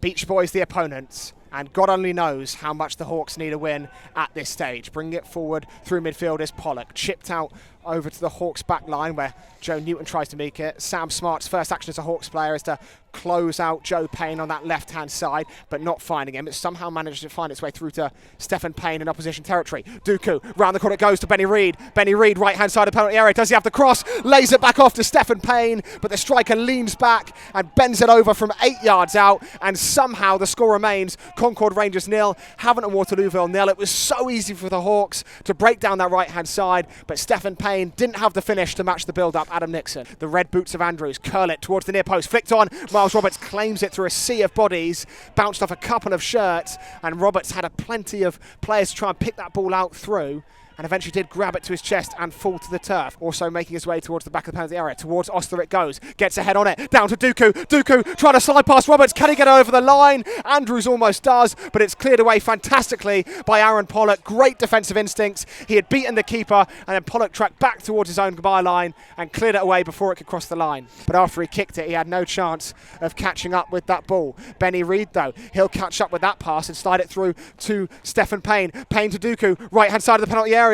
Beach Boys the opponents, and God only knows how much the Hawks need a win at this stage. Bringing it forward through midfield is Pollock, chipped out over to the Hawks back line where Joe Newton tries to make it. Sam Smart's first action as a Hawks player is to close out Joe Payne on that left-hand side, but not finding him. It somehow managed to find its way through to Stephen Payne in opposition territory. Dooku, round the corner it goes to Benny Reid. Benny Reid, right-hand side of the penalty area. Does he have the cross? Lays it back off to Stephen Payne, but the striker leans back and bends it over from 8 yards out, and somehow the score remains Concord Rangers 0, Havant and Waterlooville 0. It was so easy for the Hawks to break down that right-hand side, but Stephen Payne didn't have the finish to match the build-up. Adam Nixon, the red boots of Andrews, curl it towards the near post, flicked on. Miles Roberts claims it through a sea of bodies, bounced off a couple of shirts, and Roberts had plenty of players to try and pick that ball out through, and eventually did grab it to his chest and fall to the turf. Also making his way towards the back of the penalty area. Towards Ostler it goes. Gets a head on it. Down to Dooku. Dooku trying to slide past Roberts. Can he get over the line? Andrews almost does, but it's cleared away fantastically by Aaron Pollock. Great defensive instincts. He had beaten the keeper, and then Pollock tracked back towards his own byline and cleared it away before it could cross the line. But after he kicked it, he had no chance of catching up with that ball. Benny Reid, though, he'll catch up with that pass and slide it through to Stephen Payne. Payne to Dooku, right-hand side of the penalty area.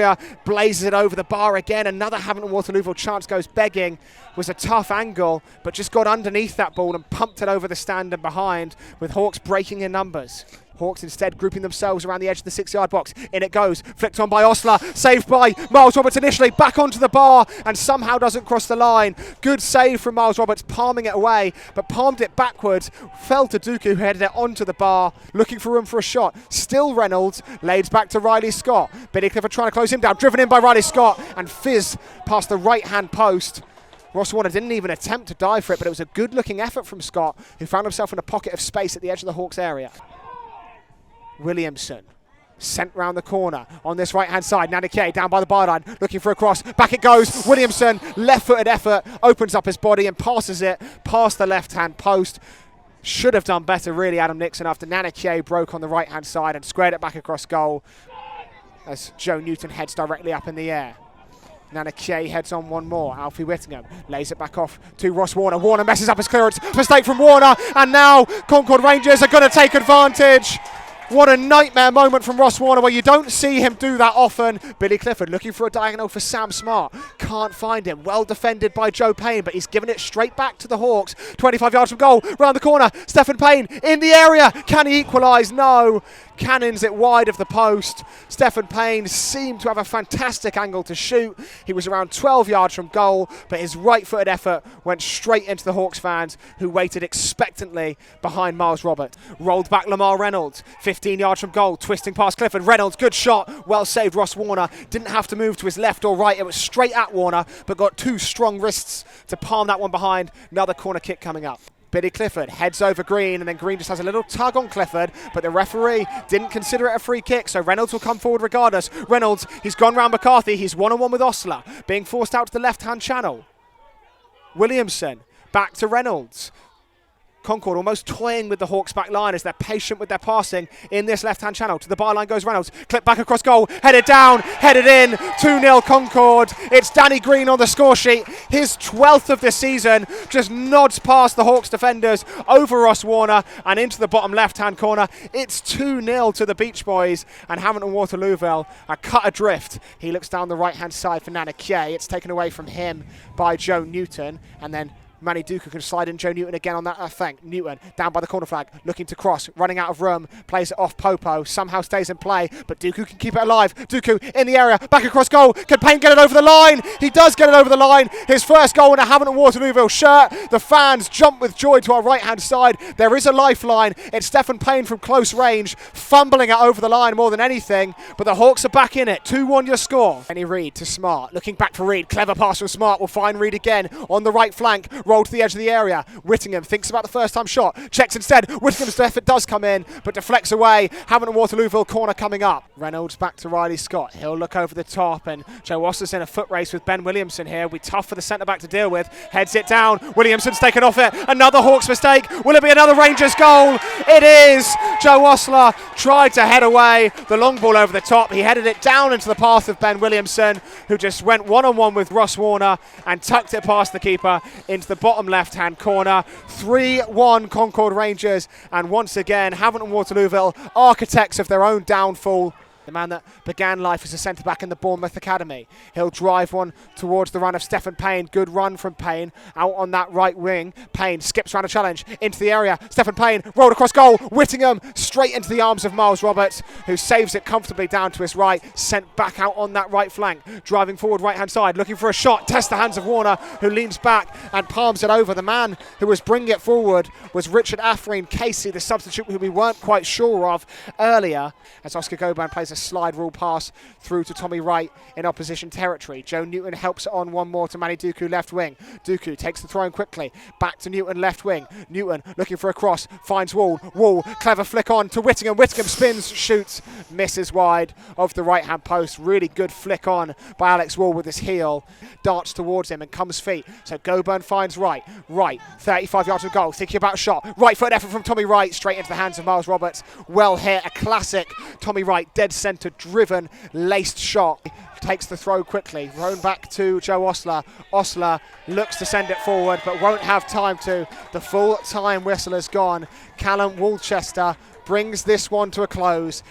Blazes it over the bar again. Another Havant and Waterlooville chance goes begging. Was a tough angle, but just got underneath that ball and pumped it over the stand and behind, with Hawks breaking in numbers. Hawks instead grouping themselves around the edge of the 6-yard box. In it goes, flicked on by Ostler, saved by Miles Roberts initially, back onto the bar and somehow doesn't cross the line. Good save from Miles Roberts, palming it away, but palmed it backwards, fell to Dooku, who headed it onto the bar, looking for room for a shot. Still Reynolds, laid back to Riley Scott. Billy Clifford trying to close him down, driven in by Riley Scott, and fizz past the right-hand post. Ross Warner didn't even attempt to dive for it, but it was a good-looking effort from Scott, who found himself in a pocket of space at the edge of the Hawks area. Williamson sent round the corner on this right-hand side. Nanike down by the byline, looking for a cross. Back it goes. Williamson, left-footed effort, opens up his body and passes it past the left-hand post. Should have done better, really, Adam Nixon, after Nanike broke on the right-hand side and squared it back across goal as Joe Newton heads directly up in the air. Nanike heads on one more. Alfie Whittingham lays it back off to Ross Warner. Warner messes up his clearance. Mistake from Warner, and now Concord Rangers are going to take advantage. What a nightmare moment from Ross Warner, where you don't see him do that often. Billy Clifford looking for a diagonal for Sam Smart. Can't find him. Well defended by Joe Payne, but he's given it straight back to the Hawks. 25 yards from goal. Round the corner. Stephen Payne in the area. Can he equalise? No. Cannons it wide of the post. Stephen Payne seemed to have a fantastic angle to shoot. He was around 12 yards from goal, but his right-footed effort went straight into the Hawks fans, who waited expectantly behind Miles Roberts. Rolled back Lamar Reynolds, 15 yards from goal, twisting past Clifford. Reynolds, good shot, well saved. Ross Warner didn't have to move to his left or right. It was straight at Warner, but got two strong wrists to palm that one behind. Another corner kick coming up. Billy Clifford heads over Green, and then Green just has a little tug on Clifford, but the referee didn't consider it a free kick, so Reynolds will come forward regardless. Reynolds, he's gone round McCarthy, he's one-on-one with Ostler, being forced out to the left-hand channel. Williamson, back to Reynolds. Concord almost toying with the Hawks back line as they're patient with their passing in this left-hand channel. To the byline goes Reynolds. Clip back across goal. Headed down. Headed in. 2-0 Concord. It's Danny Green on the score sheet. His 12th of the season. Just nods past the Hawks defenders over Ross Warner and into the bottom left-hand corner. It's 2-0 to the Beach Boys, and Havant and Waterlooville are cut adrift. He looks down the right-hand side for Nanike. It's taken away from him by Joe Newton, and then Manny Duca can slide in Joe Newton again on that thank. Newton down by the corner flag, looking to cross, running out of room, plays it off Popo, somehow stays in play, but Duku can keep it alive. Duku in the area, back across goal. Can Payne get it over the line? He does get it over the line. His first goal in a Havant and Waterlooville shirt. The fans jump with joy to our right-hand side. There is a lifeline. It's Stephen Payne from close range, fumbling it over the line more than anything, but the Hawks are back in it. 2-1 your score. Benny Reid to Smart, looking back for Reid. Clever pass from Smart. Will find Reid again on the right flank. Roll to the edge of the area. Whittingham thinks about the first time shot. Checks instead. Whittingham's effort does come in, but deflects away. Havant and Waterlooville corner coming up. Reynolds back to Riley Scott. He'll look over the top, and Joe Wassler's in a foot race with Ben Williamson here. Be tough for the centre-back to deal with. Heads it down. Williamson's taken off it. Another Hawks mistake. Will it be another Rangers goal? It is. Joe Wassler tried to head away. The long ball over the top. He headed it down into the path of Ben Williamson, who just went one-on-one with Ross Warner and tucked it past the keeper into the bottom left-hand corner. 3-1 Concord Rangers, and once again, Havant and Waterlooville, architects of their own downfall. The man that began life as a centre-back in the Bournemouth Academy. He'll drive one towards the run of Stephen Payne. Good run from Payne out on that right wing. Payne skips round a challenge into the area. Stephen Payne rolled across goal. Whittingham straight into the arms of Miles Roberts, who saves it comfortably down to his right. Sent back out on that right flank. Driving forward right-hand side, looking for a shot. Tests the hands of Warner, who leans back and palms it over. The man who was bringing it forward was Richard Afreen Casey, the substitute who we weren't quite sure of earlier, as Oscar Goban plays a slide rule pass through to Tommy Wright in opposition territory. Joe Newton helps on one more to Manny Duku left wing. Duku takes the throw in quickly. Back to Newton left wing. Newton looking for a cross. Finds Wall. Wall, clever flick on to Whittingham. Whittingham spins, shoots, misses wide of the right hand post. Really good flick on by Alex Wall with his heel. Darts towards him and comes feet. So Goburn finds Wright. Wright, 35 yards of goal. Thinking about a shot. Right foot effort from Tommy Wright straight into the hands of Miles Roberts. Well hit. A classic Tommy Wright dead centre driven laced shot. Takes the throw quickly, thrown back to Joe Osler. Osler looks to send it forward but won't have time to. The full time whistle has gone. Callum Woolchester brings this one to a close.